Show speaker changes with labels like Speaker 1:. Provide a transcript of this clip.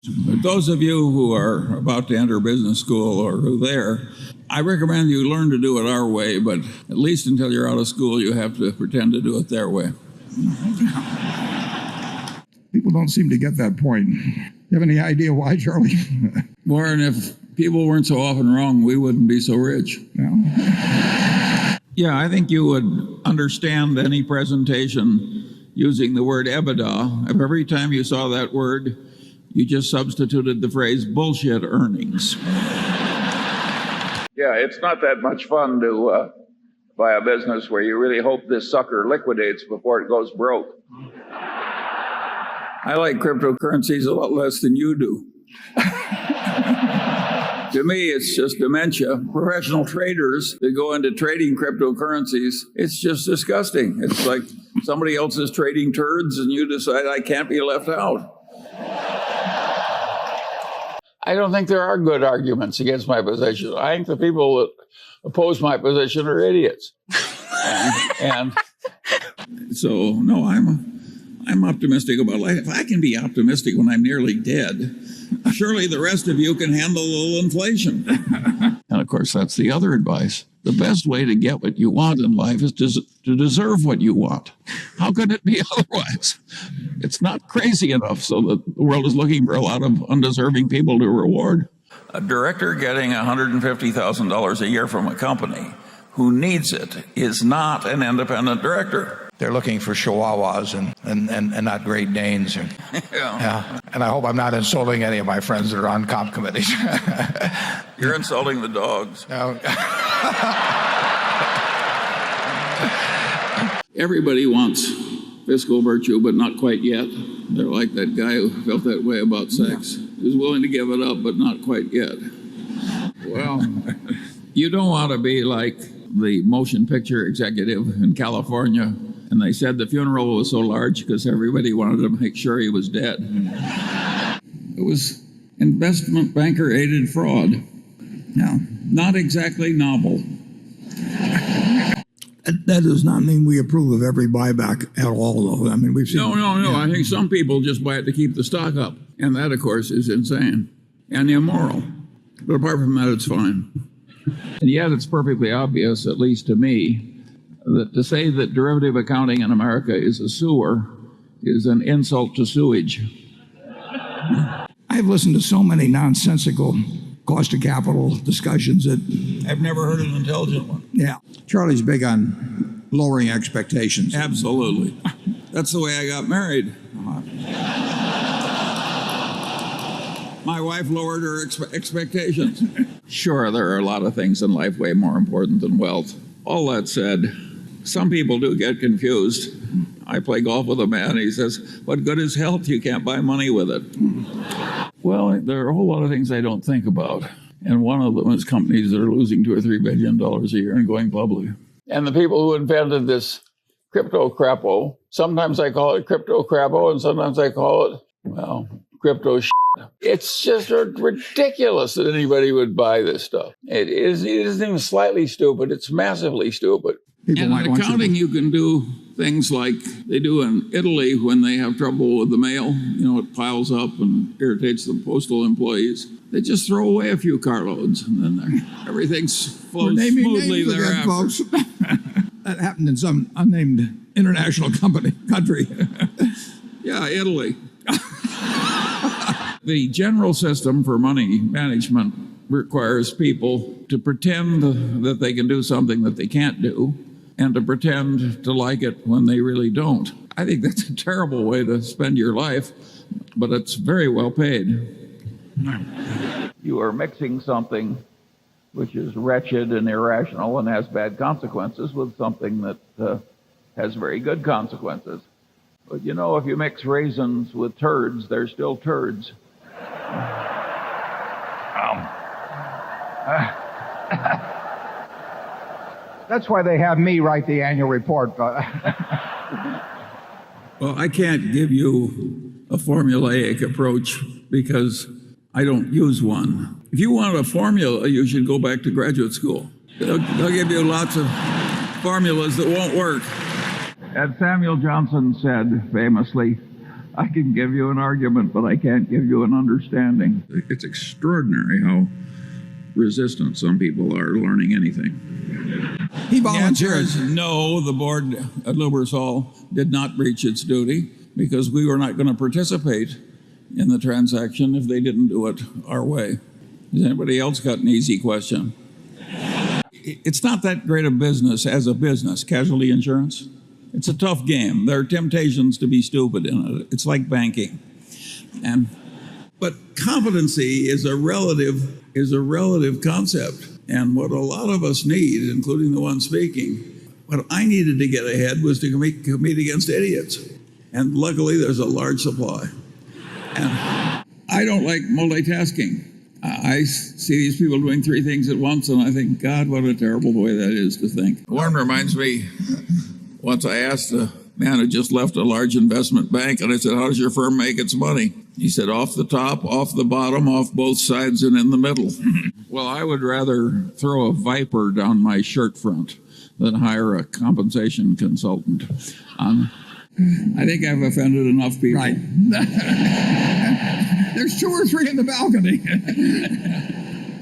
Speaker 1: But those of you who are about to enter business school or who are there, I recommend you learn to do it our way, but at least until you're out of school, you have to pretend to do it their way.
Speaker 2: People don't seem to get that point. You have any idea why, Charlie?
Speaker 1: Warren, if people weren't so often wrong, we wouldn't be so rich. Yeah, I think you would understand any presentation using the word EBITDA if every time you saw that word, you just substituted the phrase bullshit earnings. Yeah, it's not that much fun to buy a business where you really hope this sucker liquidates before it goes broke. I like cryptocurrencies a lot less than you do. To me, it's just dementia. Professional traders that go into trading cryptocurrencies, it's just disgusting. It's like somebody else is trading turds and you decide I can't be left out. I don't think there are good arguments against my position. I think the people that oppose my position are idiots. and so, no, I'm optimistic about life. If I can be optimistic when I'm nearly dead, surely the rest of you can handle a little inflation. And of course, that's the other advice. The best way to get what you want in life is to deserve what you want. How could it be otherwise? It's not crazy enough so that the world is looking for a lot of undeserving people to reward. A director getting $150,000 a year from a company who needs it is not an independent director.
Speaker 3: They're looking for chihuahuas and not Great Danes. Yeah. And I hope I'm not insulting any of my friends that are on comp committees.
Speaker 1: You're insulting the dogs. Everybody wants fiscal virtue, but not quite yet. They're like that guy who felt that way about sex. He was willing to give it up, but not quite yet. Well, you don't want to be like the motion picture executive in California, and they said the funeral was so large because everybody wanted to make sure he was dead. It was investment banker-aided fraud. Now, not exactly novel.
Speaker 2: That does not mean we approve of every buyback at all, though. I mean, we've seen...
Speaker 1: No. Yeah. I think some people just buy it to keep the stock up, and that, of course, is insane and immoral. But apart from that, it's fine. And yet it's perfectly obvious, at least to me, that to say that derivative accounting in America is a sewer is an insult to sewage.
Speaker 2: I've listened to so many nonsensical cost of capital discussions that...
Speaker 1: I've never heard an intelligent one.
Speaker 2: Yeah. Charlie's big on lowering expectations.
Speaker 1: Absolutely. That's the way I got married. My wife lowered her expectations. Sure, there are a lot of things in life way more important than wealth. All that said, some people do get confused. I play golf with a man, he says, what good is health? You can't buy money with it. Well, there are a whole lot of things I don't think about. And one of them is companies that are losing $2 or $3 billion a year and going public. And the people who invented this crypto crapo, sometimes I call it crypto crapo, and sometimes I call it, well, crypto shit. It's just ridiculous that anybody would buy this stuff. It isn't even slightly stupid. It's massively stupid.
Speaker 2: People
Speaker 1: and in accounting, you can do things like they do in Italy when they have trouble with the mail. You know, it piles up and irritates the postal employees. They just throw away a few carloads, and then everything flows smoothly thereafter.
Speaker 2: Folks. That happened in some unnamed international country.
Speaker 1: Yeah, Italy. The general system for money management requires people to pretend that they can do something that they can't do and to pretend to like it when they really don't. I think that's a terrible way to spend your life, but it's very well paid. You are mixing something which is wretched and irrational and has bad consequences with something that has very good consequences. But you know, if you mix raisins with turds, they're still turds.
Speaker 4: That's why they have me write the annual report.
Speaker 1: Well, I can't give you a formulaic approach because I don't use one. If you want a formula, you should go back to graduate school. They'll give you lots of formulas that won't work. As Samuel Johnson said famously, I can give you an argument, but I can't give you an understanding.
Speaker 2: It's extraordinary how resistant some people are to learning anything. He
Speaker 1: The answer
Speaker 2: volunteered.
Speaker 1: is no, the board at Lubersol did not breach its duty because we were not going to participate in the transaction if they didn't do it our way. Has anybody else got an easy question? It's not that great a business as a business, casualty insurance. It's a tough game. There are temptations to be stupid in it. It's like banking. But competency is a relative concept. And what a lot of us need, including the one speaking, what I needed to get ahead was to compete against idiots. And luckily, there's a large supply. And I don't like multitasking. I see these people doing three things at once, and I think, God, what a terrible way that is to think. Warren reminds me, once I asked a man who just left a large investment bank, and I said, how does your firm make its money? He said, off the top, off the bottom, off both sides, and in the middle. Well, I would rather throw a viper down my shirt front than hire a compensation consultant. I think I've offended enough people.
Speaker 2: Right. There's 2 or 3 in the balcony.